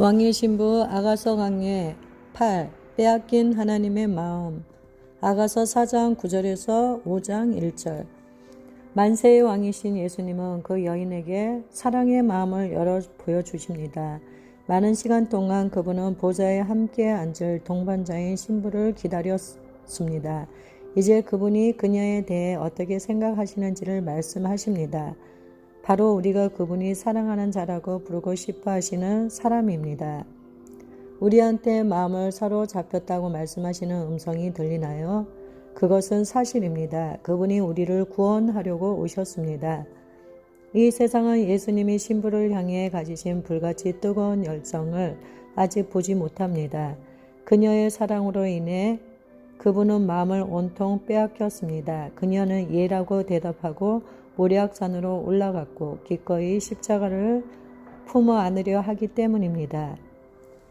왕의 신부 아가서 강의 8. 빼앗긴 하나님의 마음. 아가서 4장 9절에서 5장 1절. 만세의 왕이신 예수님은 그 여인에게 사랑의 마음을 열어 보여주십니다. 많은 시간 동안 그분은 보좌에 함께 앉을 동반자인 신부를 기다렸습니다. 이제 그분이 그녀에 대해 어떻게 생각하시는지를 말씀하십니다. 바로 우리가 그분이 사랑하는 자라고 부르고 싶어 하시는 사람입니다. 우리한테 마음을 사로잡혔다고 말씀하시는 음성이 들리나요? 그것은 사실입니다. 그분이 우리를 구원하려고 오셨습니다. 이 세상은 예수님이 신부를 향해 가지신 불같이 뜨거운 열정을 아직 보지 못합니다. 그녀의 사랑으로 인해 그분은 마음을 온통 빼앗겼습니다. 그녀는 예라고 대답하고 모략산으로 올라갔고 기꺼이 십자가를 품어 안으려 하기 때문입니다.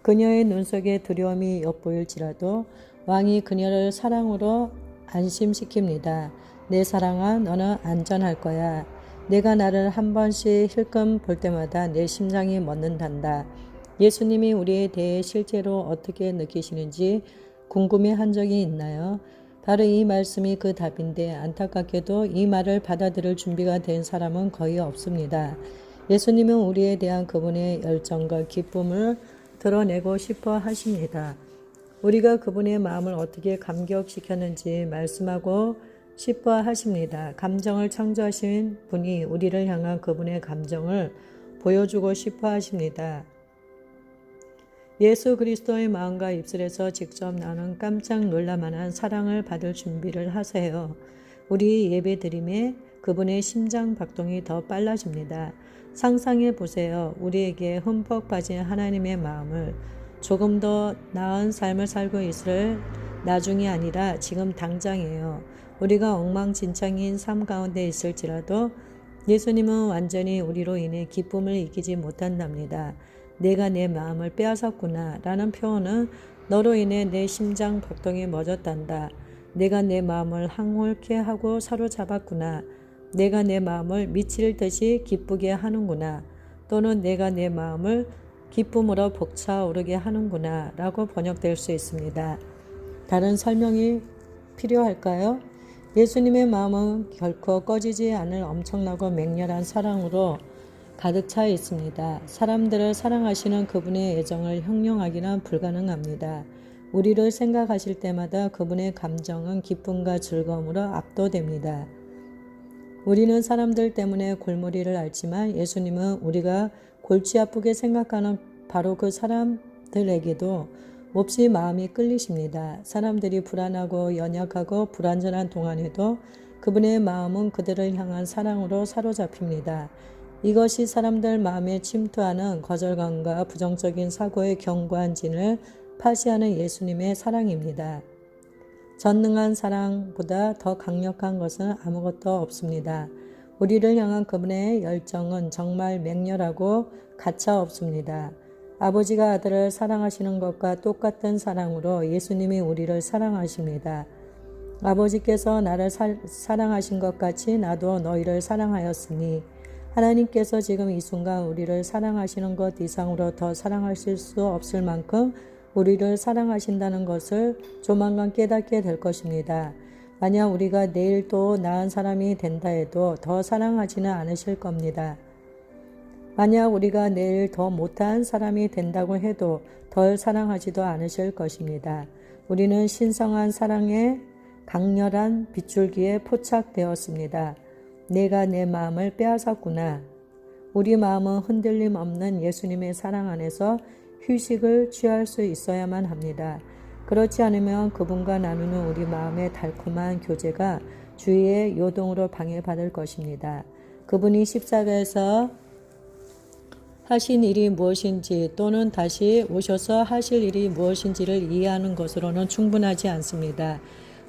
그녀의 눈 속에 두려움이 엿보일지라도 왕이 그녀를 사랑으로 안심시킵니다. 내 사랑아, 너는 안전할 거야. 내가 나를 한 번씩 힐끔 볼 때마다 내 심장이 멎는단다. 예수님이 우리에 대해 실제로 어떻게 느끼시는지 궁금해한 적이 있나요? 바로 이 말씀이 그 답인데 안타깝게도 이 말을 받아들일 준비가 된 사람은 거의 없습니다. 예수님은 우리에 대한 그분의 열정과 기쁨을 드러내고 싶어 하십니다. 우리가 그분의 마음을 어떻게 감격시켰는지 말씀하고 싶어 하십니다. 감정을 창조하신 분이 우리를 향한 그분의 감정을 보여주고 싶어 하십니다. 예수 그리스도의 마음과 입술에서 직접 나오는 깜짝 놀랄만한 사랑을 받을 준비를 하세요. 우리 예배드림에 그분의 심장 박동이 더 빨라집니다. 상상해 보세요. 우리에게 흠뻑 빠진 하나님의 마음을 조금 더 나은 삶을 살고 있을 나중이 아니라 지금 당장이에요. 우리가 엉망진창인 삶 가운데 있을지라도 예수님은 완전히 우리로 인해 기쁨을 이기지 못한답니다. 내가 내 마음을 빼앗았구나 라는 표현은 너로 인해 내 심장 박동이 멎었단다. 내가 내 마음을 항홀케 하고 사로잡았구나. 내가 내 마음을 미칠 듯이 기쁘게 하는구나. 또는 내가 내 마음을 기쁨으로 벅차오르게 하는구나 라고 번역될 수 있습니다. 다른 설명이 필요할까요? 예수님의 마음은 결코 꺼지지 않을 엄청나고 맹렬한 사랑으로 가득 차 있습니다. 사람들을 사랑하시는 그분의 애정을 형용하기는 불가능합니다. 우리를 생각하실 때마다 그분의 감정은 기쁨과 즐거움으로 압도됩니다. 우리는 사람들 때문에 골머리를 앓지만 예수님은 우리가 골치 아프게 생각하는 바로 그 사람들에게도 몹시 마음이 끌리십니다. 사람들이 불안하고 연약하고 불완전한 동안에도 그분의 마음은 그들을 향한 사랑으로 사로잡힙니다. 이것이 사람들 마음에 침투하는 거절감과 부정적인 사고의 견고한 진을 파시하는 예수님의 사랑입니다. 전능한 사랑보다 더 강력한 것은 아무것도 없습니다. 우리를 향한 그분의 열정은 정말 맹렬하고 가차없습니다. 아버지가 아들을 사랑하시는 것과 똑같은 사랑으로 예수님이 우리를 사랑하십니다. 아버지께서 나를 사랑하신 것 같이 나도 너희를 사랑하였으니 하나님께서 지금 이 순간 우리를 사랑하시는 것 이상으로 더 사랑하실 수 없을 만큼 우리를 사랑하신다는 것을 조만간 깨닫게 될 것입니다. 만약 우리가 내일 또 나은 사람이 된다 해도 더 사랑하지는 않으실 겁니다. 만약 우리가 내일 더 못한 사람이 된다고 해도 덜 사랑하지도 않으실 것입니다. 우리는 신성한 사랑의 강렬한 빗줄기에 포착되었습니다. 내가 내 마음을 빼앗았구나. 우리 마음은 흔들림 없는 예수님의 사랑 안에서 휴식을 취할 수 있어야만 합니다. 그렇지 않으면 그분과 나누는 우리 마음의 달콤한 교제가 주위의 요동으로 방해받을 것입니다. 그분이 십자가에서 하신 일이 무엇인지 또는 다시 오셔서 하실 일이 무엇인지를 이해하는 것으로는 충분하지 않습니다.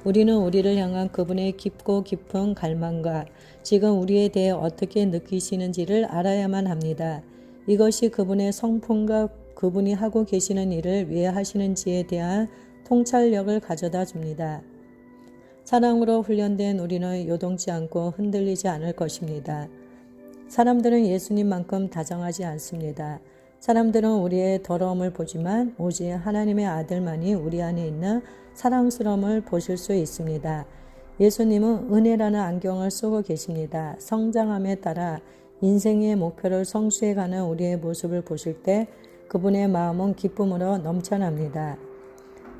우리는 우리를 향한 그분의 깊고 깊은 갈망과 지금 우리에 대해 어떻게 느끼시는지를 알아야만 합니다. 이것이 그분의 성품과 그분이 하고 계시는 일을 왜 하시는지에 대한 통찰력을 가져다 줍니다. 사랑으로 훈련된 우리는 요동치 않고 흔들리지 않을 것입니다. 사람들은 예수님만큼 다정하지 않습니다. 사람들은 우리의 더러움을 보지만 오직 하나님의 아들만이 우리 안에 있는 사랑스러움을 보실 수 있습니다. 예수님은 은혜라는 안경을 쓰고 계십니다. 성장함에 따라 인생의 목표를 성취해가는 우리의 모습을 보실 때 그분의 마음은 기쁨으로 넘쳐납니다.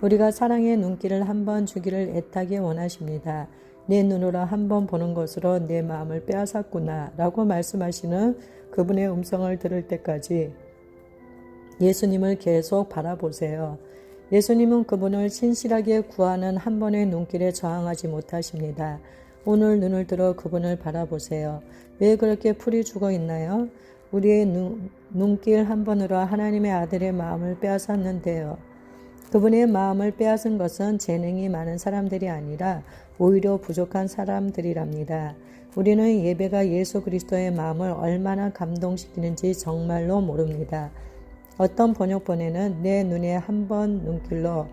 우리가 사랑의 눈길을 한번 주기를 애타게 원하십니다. 내 눈으로 한번 보는 것으로 내 마음을 빼앗았구나 라고 말씀하시는 그분의 음성을 들을 때까지 예수님을 계속 바라보세요. 예수님은 그분을 신실하게 구하는 한 번의 눈길에 저항하지 못하십니다. 오늘 눈을 들어 그분을 바라보세요. 왜 그렇게 풀이 죽어 있나요? 우리의 눈길 한 번으로 하나님의 아들의 마음을 빼앗았는데요. 그분의 마음을 빼앗은 것은 재능이 많은 사람들이 아니라 오히려 부족한 사람들이랍니다. 우리는 예배가 예수 그리스도의 마음을 얼마나 감동시키는지 정말로 모릅니다. 어떤 번역본에는 내 눈에 한 번 눈길로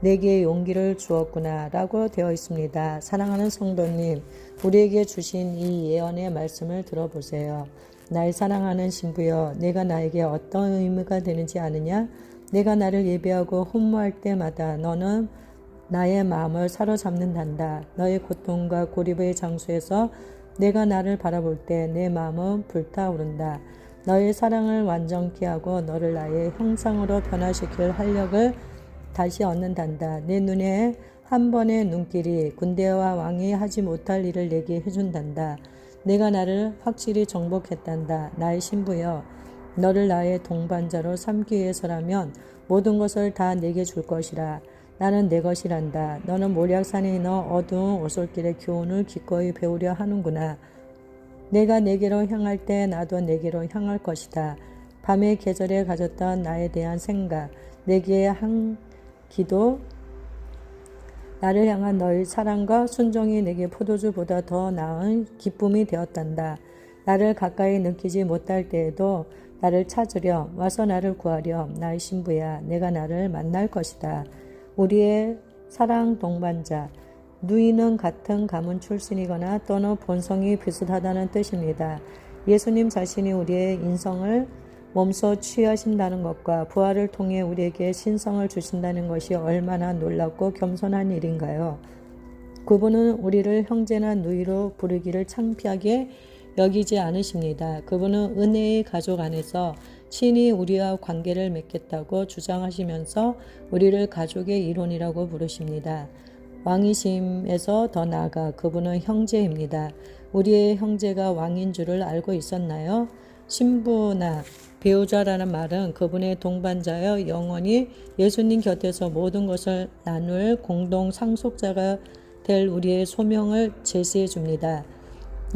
내게 용기를 주었구나 라고 되어 있습니다. 사랑하는 성도님, 우리에게 주신 이 예언의 말씀을 들어보세요. 날 사랑하는 신부여, 내가 나에게 어떤 의미가 되는지 아느냐? 내가 나를 예배하고 훈무할 때마다 너는 나의 마음을 사로잡는단다. 너의 고통과 고립의 장소에서 내가 나를 바라볼 때 내 마음은 불타오른다. 너의 사랑을 완전케 하고 너를 나의 형상으로 변화시킬 활력을 다시 얻는단다. 내 눈에 한 번의 눈길이 군대와 왕이 하지 못할 일을 내게 해준단다. 내가 나를 확실히 정복했단다. 나의 신부여, 너를 나의 동반자로 삼기 위해서라면 모든 것을 다 내게 줄 것이라. 나는 내 것이란다. 너는 모략산에 있는 어두운 오솔길의 교훈을 기꺼이 배우려 하는구나. 내가 내게로 향할 때 나도 내게로 향할 것이다. 밤의 계절에 가졌던 나에 대한 생각, 내게 한 기도, 나를 향한 너의 사랑과 순종이 내게 포도주보다 더 나은 기쁨이 되었단다. 나를 가까이 느끼지 못할 때에도 나를 찾으려 와서 나를 구하려. 나의 신부야, 내가 나를 만날 것이다. 우리의 사랑 동반자, 누이는 같은 가문 출신이거나 또는 본성이 비슷하다는 뜻입니다. 예수님 자신이 우리의 인성을 몸소 취하신다는 것과 부활을 통해 우리에게 신성을 주신다는 것이 얼마나 놀랍고 겸손한 일인가요? 그분은 우리를 형제나 누이로 부르기를 창피하게 여기지 않으십니다. 그분은 은혜의 가족 안에서 친히 우리와 관계를 맺겠다고 주장하시면서 우리를 가족의 일원이라고 부르십니다. 왕이심에서 더 나아가 그분은 형제입니다. 우리의 형제가 왕인 줄을 알고 있었나요? 신부나 배우자라는 말은 그분의 동반자여 영원히 예수님 곁에서 모든 것을 나눌 공동 상속자가 될 우리의 소명을 제시해 줍니다.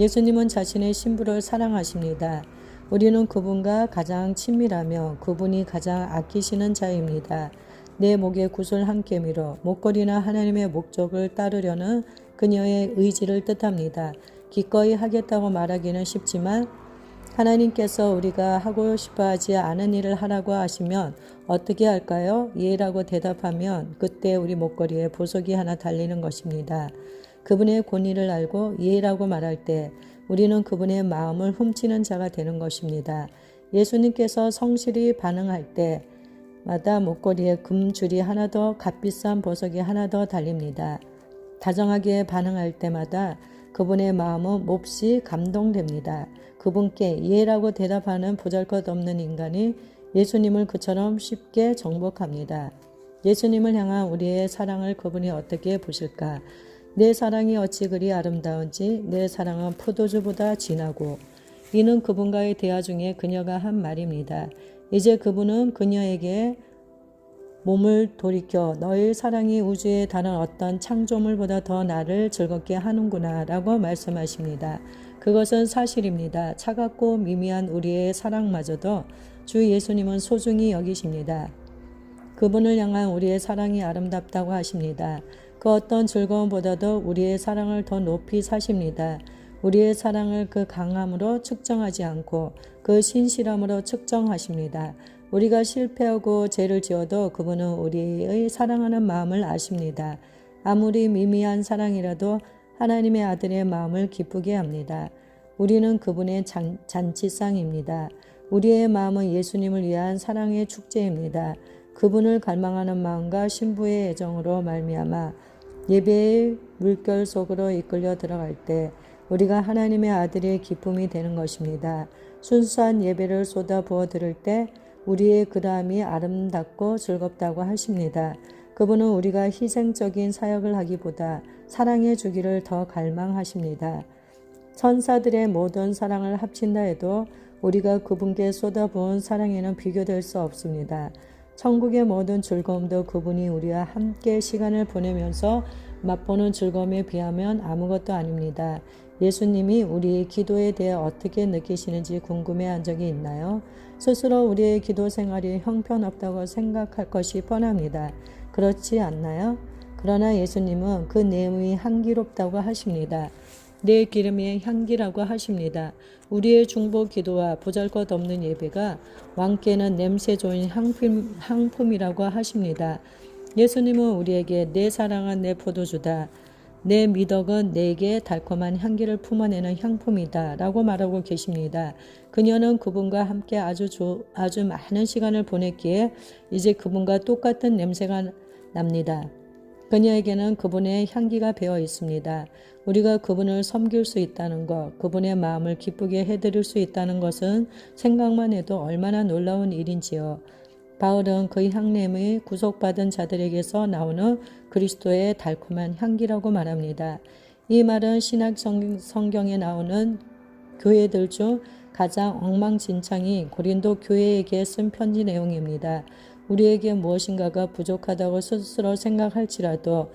예수님은 자신의 신부를 사랑하십니다. 우리는 그분과 가장 친밀하며 그분이 가장 아끼시는 자입니다. 내 목에 굿을 한 깨미로 목걸이나 하나님의 목적을 따르려는 그녀의 의지를 뜻합니다. 기꺼이 하겠다고 말하기는 쉽지만 하나님께서 우리가 하고 싶어하지 않은 일을 하라고 하시면 어떻게 할까요? 예라고 대답하면 그때 우리 목걸이에 보석이 하나 달리는 것입니다. 그분의 권위를 알고 예라고 말할 때 우리는 그분의 마음을 훔치는 자가 되는 것입니다. 예수님께서 성실히 반응할 때마다 목걸이에 금줄이 하나 더, 값비싼 보석이 하나 더 달립니다. 다정하게 반응할 때마다 그분의 마음은 몹시 감동됩니다. 그분께 예라고 대답하는 보잘것없는 인간이 예수님을 그처럼 쉽게 정복합니다. 예수님을 향한 우리의 사랑을 그분이 어떻게 보실까? 내 사랑이 어찌 그리 아름다운지 내 사랑은 포도주보다 진하고. 이는 그분과의 대화 중에 그녀가 한 말입니다. 이제 그분은 그녀에게 몸을 돌이켜 너의 사랑이 우주의 다른 어떤 창조물보다 더 나를 즐겁게 하는구나 라고 말씀하십니다. 그것은 사실입니다. 차갑고 미미한 우리의 사랑마저도 주 예수님은 소중히 여기십니다. 그분을 향한 우리의 사랑이 아름답다고 하십니다. 그 어떤 즐거움보다도 우리의 사랑을 더 높이 사십니다. 우리의 사랑을 그 강함으로 측정하지 않고 그 신실함으로 측정하십니다. 우리가 실패하고 죄를 지어도 그분은 우리의 사랑하는 마음을 아십니다. 아무리 미미한 사랑이라도 하나님의 아들의 마음을 기쁘게 합니다. 우리는 그분의 잔치상입니다. 우리의 마음은 예수님을 위한 사랑의 축제입니다. 그분을 갈망하는 마음과 신부의 애정으로 말미암아 예배의 물결 속으로 이끌려 들어갈 때 우리가 하나님의 아들의 기쁨이 되는 것입니다. 순수한 예배를 쏟아부어 드릴 때 우리의 그라함이 아름답고 즐겁다고 하십니다. 그분은 우리가 희생적인 사역을 하기보다 사랑해 주기를 더 갈망하십니다. 천사들의 모든 사랑을 합친다 해도 우리가 그분께 쏟아부은 사랑에는 비교될 수 없습니다. 천국의 모든 즐거움도 그분이 우리와 함께 시간을 보내면서 맛보는 즐거움에 비하면 아무것도 아닙니다. 예수님이 우리의 기도에 대해 어떻게 느끼시는지 궁금해한 적이 있나요? 스스로 우리의 기도 생활이 형편없다고 생각할 것이 뻔합니다. 그렇지 않나요? 그러나 예수님은 그 내용이 향기롭다고 하십니다. 내 기름의 향기라고 하십니다. 우리의 중보 기도와 보잘것없는 예배가 왕께는 냄새 좋은 향품이라고 하십니다. 예수님은 우리에게 내 사랑은 내 포도주다. 내 미덕은 내게 달콤한 향기를 품어내는 향품이다 라고 말하고 계십니다. 그녀는 그분과 함께 아주 많은 시간을 보냈기에 이제 그분과 똑같은 냄새가 납니다. 그녀에게는 그분의 향기가 배어 있습니다. 우리가 그분을 섬길 수 있다는 것, 그분의 마음을 기쁘게 해드릴 수 있다는 것은 생각만 해도 얼마나 놀라운 일인지요. 바울은 그 향냄이 구속받은 자들에게서 나오는 그리스도의 달콤한 향기라고 말합니다. 이 말은 신약 성경에 나오는 교회들 중 가장 엉망진창이 고린도 교회에게 쓴 편지 내용입니다. 우리에게 무엇인가가 부족하다고 스스로 생각할지라도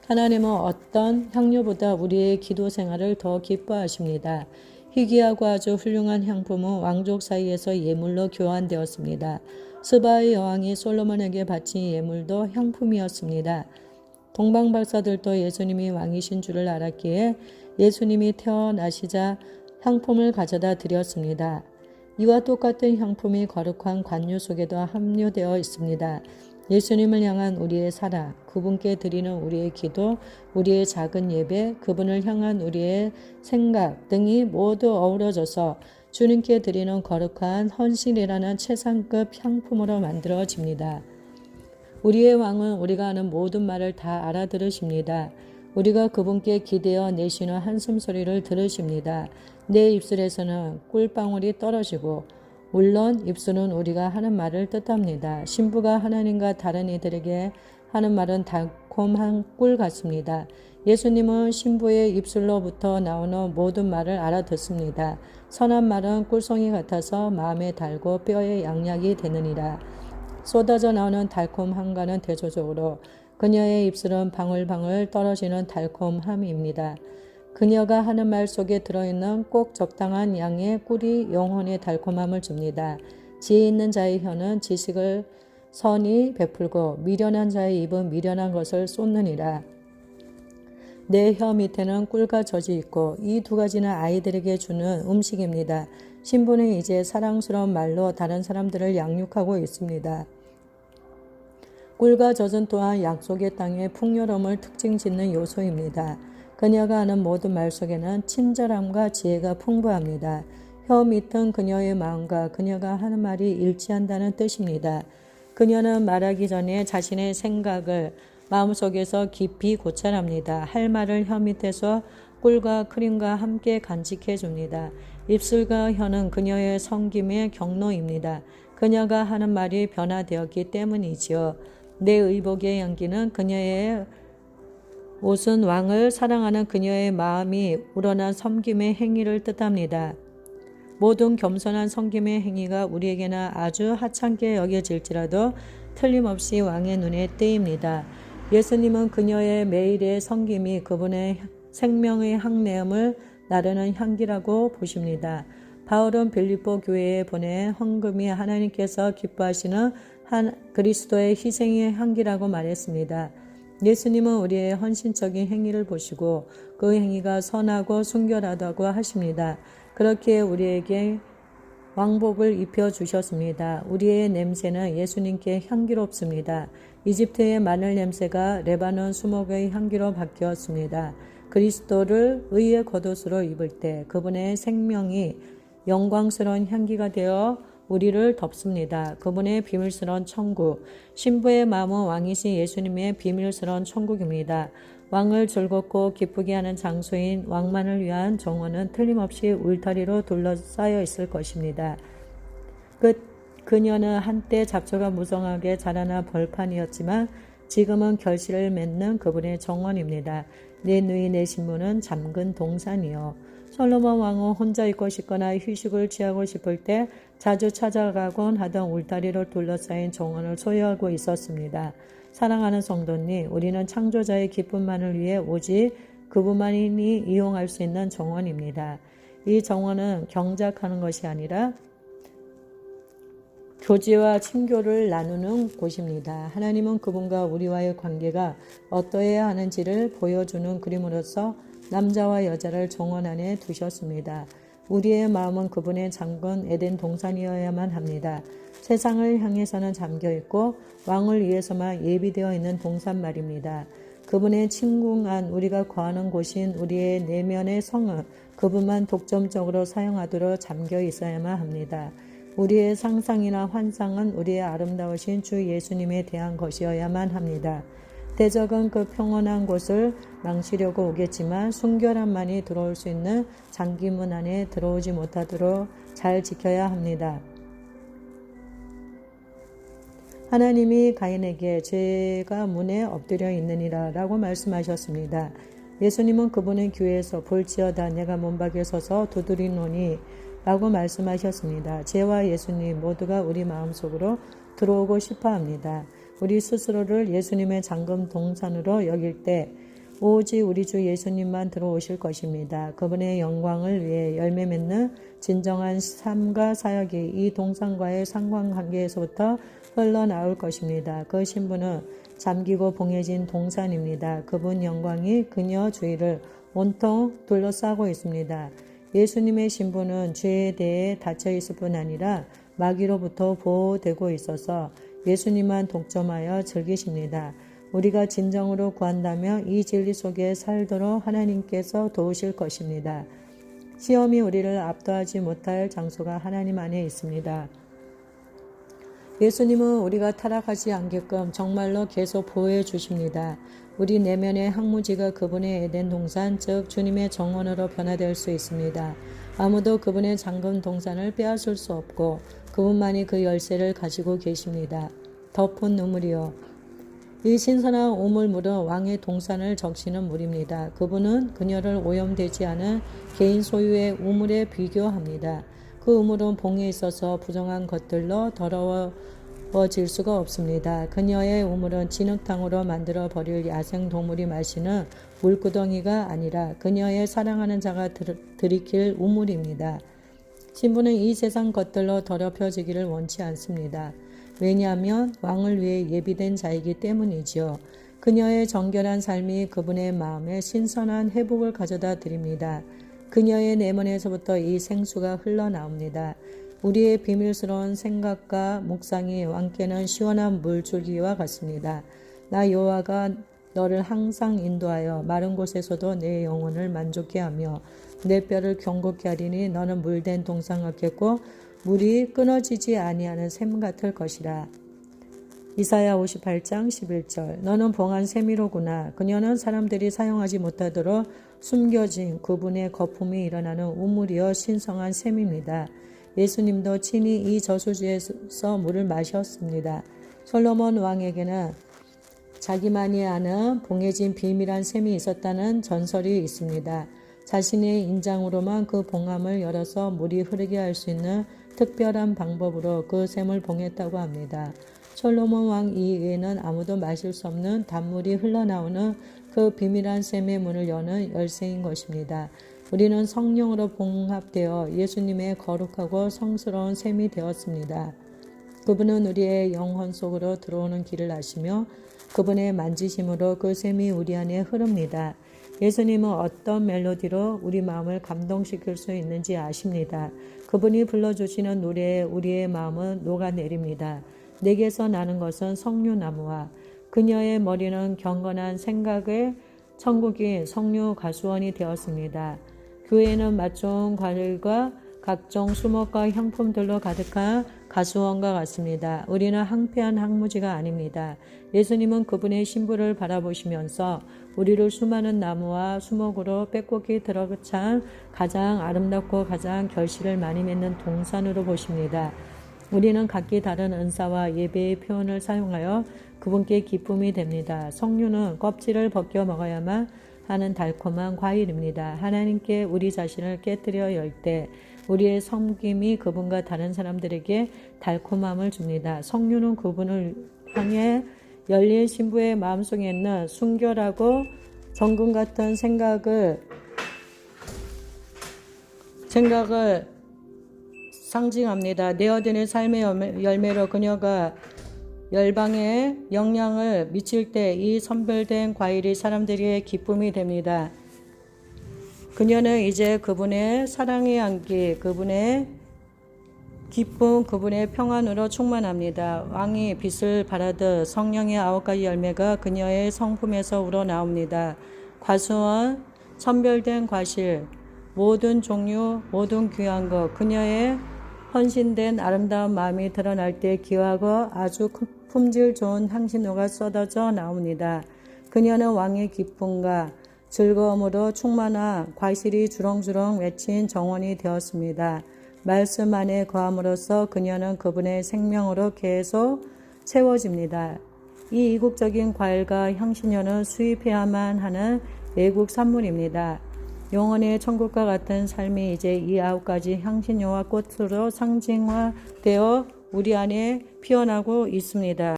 하나님은 어떤 향료보다 우리의 기도 생활을 더 기뻐하십니다. 희귀하고 아주 훌륭한 향품은 왕족 사이에서 예물로 교환되었습니다. 스바의 여왕이 솔로몬에게 바친 예물도 향품이었습니다. 동방 박사들도 예수님이 왕이신 줄을 알았기에 예수님이 태어나시자 향품을 가져다 드렸습니다. 이와 똑같은 향품이 거룩한 관유 속에도 함유되어 있습니다. 예수님을 향한 우리의 사랑, 그분께 드리는 우리의 기도, 우리의 작은 예배, 그분을 향한 우리의 생각 등이 모두 어우러져서 주님께 드리는 거룩한 헌신이라는 최상급 향품으로 만들어집니다. 우리의 왕은 우리가 하는 모든 말을 다 알아들으십니다. 우리가 그분께 기대어 내쉬는 한숨 소리를 들으십니다. 내 입술에서는 꿀방울이 떨어지고 물론 입술은 우리가 하는 말을 뜻합니다. 신부가 하나님과 다른 이들에게 하는 말은 달콤한 꿀 같습니다. 예수님은 신부의 입술로부터 나오는 모든 말을 알아듣습니다. 선한 말은 꿀송이 같아서 마음에 달고 뼈에 양약이 되느니라. 쏟아져 나오는 달콤함과는 대조적으로 그녀의 입술은 방울방울 떨어지는 달콤함입니다. 그녀가 하는 말 속에 들어있는 꼭 적당한 양의 꿀이 영혼의 달콤함을 줍니다. 지혜 있는 자의 혀는 지식을 선히 베풀고 미련한 자의 입은 미련한 것을 쏟느니라. 내 혀 밑에는 꿀과 젖이 있고 이 두 가지는 아이들에게 주는 음식입니다. 신부는 이제 사랑스러운 말로 다른 사람들을 양육하고 있습니다. 꿀과 젖은 또한 약속의 땅의 풍요로움을 특징 짓는 요소입니다. 그녀가 하는 모든 말 속에는 친절함과 지혜가 풍부합니다. 혀 밑은 그녀의 마음과 그녀가 하는 말이 일치한다는 뜻입니다. 그녀는 말하기 전에 자신의 생각을 마음속에서 깊이 고찰합니다. 할 말을 혀 밑에서 꿀과 크림과 함께 간직해 줍니다. 입술과 혀는 그녀의 섬김의 경로입니다. 그녀가 하는 말이 변화되었기 때문이지요. 내 의복의 향기는 그녀의 옷은 왕을 사랑하는 그녀의 마음이 우러난 섬김의 행위를 뜻합니다. 모든 겸손한 섬김의 행위가 우리에게는 아주 하찮게 여겨질지라도 틀림없이 왕의 눈에 띄입니다. 예수님은 그녀의 매일의 섬김이 그분의 생명의 향내음을 나르는 향기라고 보십니다. 바울은 빌립보 교회에 보낸 헌금이 하나님께서 기뻐하시는 그리스도의 희생의 향기라고 말했습니다. 예수님은 우리의 헌신적인 행위를 보시고 그 행위가 선하고 순결하다고 하십니다. 그렇게 우리에게 왕복을 입혀주셨습니다. 우리의 냄새는 예수님께 향기롭습니다. 이집트의 마늘 냄새가 레바논 수목의 향기로 바뀌었습니다. 그리스도를 의의 겉옷으로 입을 때 그분의 생명이 영광스러운 향기가 되어 우리를 덮습니다. 그분의 비밀스러운 천국, 신부의 마음은 왕이신 예수님의 비밀스러운 천국입니다. 왕을 즐겁고 기쁘게 하는 장소인 왕만을 위한 정원은 틀림없이 울타리로 둘러싸여 있을 것입니다. 그녀는 한때 잡초가 무성하게 자라나 벌판이었지만 지금은 결실을 맺는 그분의 정원입니다. 내 누이 내 신부는 잠근 동산이요. 솔로몬 왕은 혼자 있고 싶거나 휴식을 취하고 싶을 때 자주 찾아가곤 하던 울타리로 둘러싸인 정원을 소유하고 있었습니다. 사랑하는 성도님, 우리는 창조자의 기쁨만을 위해 오직 그분만이 이용할 수 있는 정원입니다. 이 정원은 경작하는 것이 아니라 교제와 친교를 나누는 곳입니다. 하나님은 그분과 우리와의 관계가 어떠해야 하는지를 보여주는 그림으로써 남자와 여자를 정원 안에 두셨습니다. 우리의 마음은 그분의 잠근 에덴 동산이어야만 합니다. 세상을 향해서는 잠겨있고 왕을 위해서만 예비되어 있는 동산 말입니다. 그분의 침궁 안 우리가 거하는 곳인 우리의 내면의 성은 그분만 독점적으로 사용하도록 잠겨 있어야만 합니다. 우리의 상상이나 환상은 우리의 아름다우신 주 예수님에 대한 것이어야만 합니다. 대적은 그 평온한 곳을 망치려고 오겠지만 순결함만이 들어올 수 있는 장기문 안에 들어오지 못하도록 잘 지켜야 합니다. 하나님이 가인에게 죄가 문에 엎드려 있느니라 라고 말씀하셨습니다. 예수님은 그분의 교회에서 볼지어다 내가 문밖에 서서 두드리노니 라고 말씀하셨습니다. 죄와 예수님 모두가 우리 마음속으로 들어오고 싶어 합니다. 우리 스스로를 예수님의 잠금 동산으로 여길 때 오직 우리 주 예수님만 들어오실 것입니다. 그분의 영광을 위해 열매 맺는 진정한 삶과 사역이 이 동산과의 상관관계에서부터 흘러나올 것입니다. 그 신부는 잠기고 봉해진 동산입니다. 그분 영광이 그녀 주위를 온통 둘러싸고 있습니다. 예수님의 신부는 죄에 대해 닫혀있을 뿐 아니라 마귀로부터 보호되고 있어서 예수님만 독점하여 즐기십니다. 우리가 진정으로 구한다면 이 진리 속에 살도록 하나님께서 도우실 것입니다. 시험이 우리를 압도하지 못할 장소가 하나님 안에 있습니다. 예수님은 우리가 타락하지 않게끔 정말로 계속 보호해 주십니다. 우리 내면의 항무지가 그분의 에덴 동산, 즉 주님의 정원으로 변화될 수 있습니다. 아무도 그분의 잠금 동산을 빼앗을 수 없고 그분만이 그 열쇠를 가지고 계십니다. 덮은 우물이요. 이 신선한 우물물은 왕의 동산을 적시는 물입니다. 그분은 그녀를 오염되지 않은 개인 소유의 우물에 비교합니다. 그 우물은 봉에 있어서 부정한 것들로 더러워질 수가 없습니다. 그녀의 우물은 진흙탕으로 만들어 버릴 야생동물이 마시는 물구덩이가 아니라 그녀의 사랑하는 자가 들이킬 우물입니다. 신부는 이 세상 것들로 더럽혀지기를 원치 않습니다. 왜냐하면 왕을 위해 예비된 자이기 때문이지요. 그녀의 정결한 삶이 그분의 마음에 신선한 회복을 가져다 드립니다. 그녀의 내면에서부터 이 생수가 흘러나옵니다. 우리의 비밀스러운 생각과 묵상이 왕께는 시원한 물줄기와 같습니다. 나 여호와가 너를 항상 인도하여 마른 곳에서도 내 영혼을 만족케 하며 내 뼈를 경고케 하리니 너는 물된 동산 같겠고 물이 끊어지지 아니하는 샘 같을 것이라. 이사야 58장 11절. 너는 봉한 샘이로구나. 그녀는 사람들이 사용하지 못하도록 숨겨진 그분의 거품이 일어나는 우물이여 신성한 샘입니다. 예수님도 친히 이 저수지에서 물을 마셨습니다. 솔로몬 왕에게는 자기만이 아는 봉해진 비밀한 샘이 있었다는 전설이 있습니다. 자신의 인장으로만 그 봉함을 열어서 물이 흐르게 할 수 있는 특별한 방법으로 그 샘을 봉했다고 합니다. 솔로몬 왕 이외에는 아무도 마실 수 없는 단물이 흘러나오는 그 비밀한 샘의 문을 여는 열쇠인 것입니다. 우리는 성령으로 봉합되어 예수님의 거룩하고 성스러운 샘이 되었습니다. 그분은 우리의 영혼 속으로 들어오는 길을 아시며 그분의 만지심으로 그 샘이 우리 안에 흐릅니다. 예수님은 어떤 멜로디로 우리 마음을 감동시킬 수 있는지 아십니다. 그분이 불러주시는 노래에 우리의 마음은 녹아내립니다. 내게서 나는 것은 석류나무와 그녀의 머리는 경건한 생각의 천국인 석류 가수원이 되었습니다. 교회는 맛 좋은 과일과 각종 수목과 향품들로 가득한 가수원과 같습니다. 우리는 황폐한 황무지가 아닙니다. 예수님은 그분의 신부를 바라보시면서 우리를 수많은 나무와 수목으로 빼곡히 들어찬 가장 아름답고 가장 결실을 많이 맺는 동산으로 보십니다. 우리는 각기 다른 은사와 예배의 표현을 사용하여 그분께 기쁨이 됩니다. 석류는 껍질을 벗겨 먹어야만 하는 달콤한 과일입니다. 하나님께 우리 자신을 깨뜨려 열 때 우리의 섬김이 그분과 다른 사람들에게 달콤함을 줍니다. 석류는 그분을 향해 열린 신부의 마음속에 있는 순결하고 정금 같은 생각을 상징합니다. 내어드는 삶의 열매로 그녀가 열방에 영향을 미칠 때 이 선별된 과일이 사람들에게 기쁨이 됩니다. 그녀는 이제 그분의 사랑의 향기, 그분의 기쁨, 그분의 평안으로 충만합니다. 왕이 빛을 발하듯 성령의 9가지 열매가 그녀의 성품에서 우러나옵니다. 과수원, 선별된 과실, 모든 종류, 모든 귀한 것, 그녀의 헌신된 아름다운 마음이 드러날 때 귀하고 아주 품질 좋은 향신료가 쏟아져 나옵니다. 그녀는 왕의 기쁨과 즐거움으로 충만한 과실이 주렁주렁 맺힌 정원이 되었습니다. 말씀 안에 거함으로써 그녀는 그분의 생명으로 계속 채워집니다. 이 이국적인 과일과 향신료는 수입해야만 하는 외국 산물입니다. 영혼의 천국과 같은 삶이 이제 이 9가지 향신료와 꽃으로 상징화되어 우리 안에 피어나고 있습니다.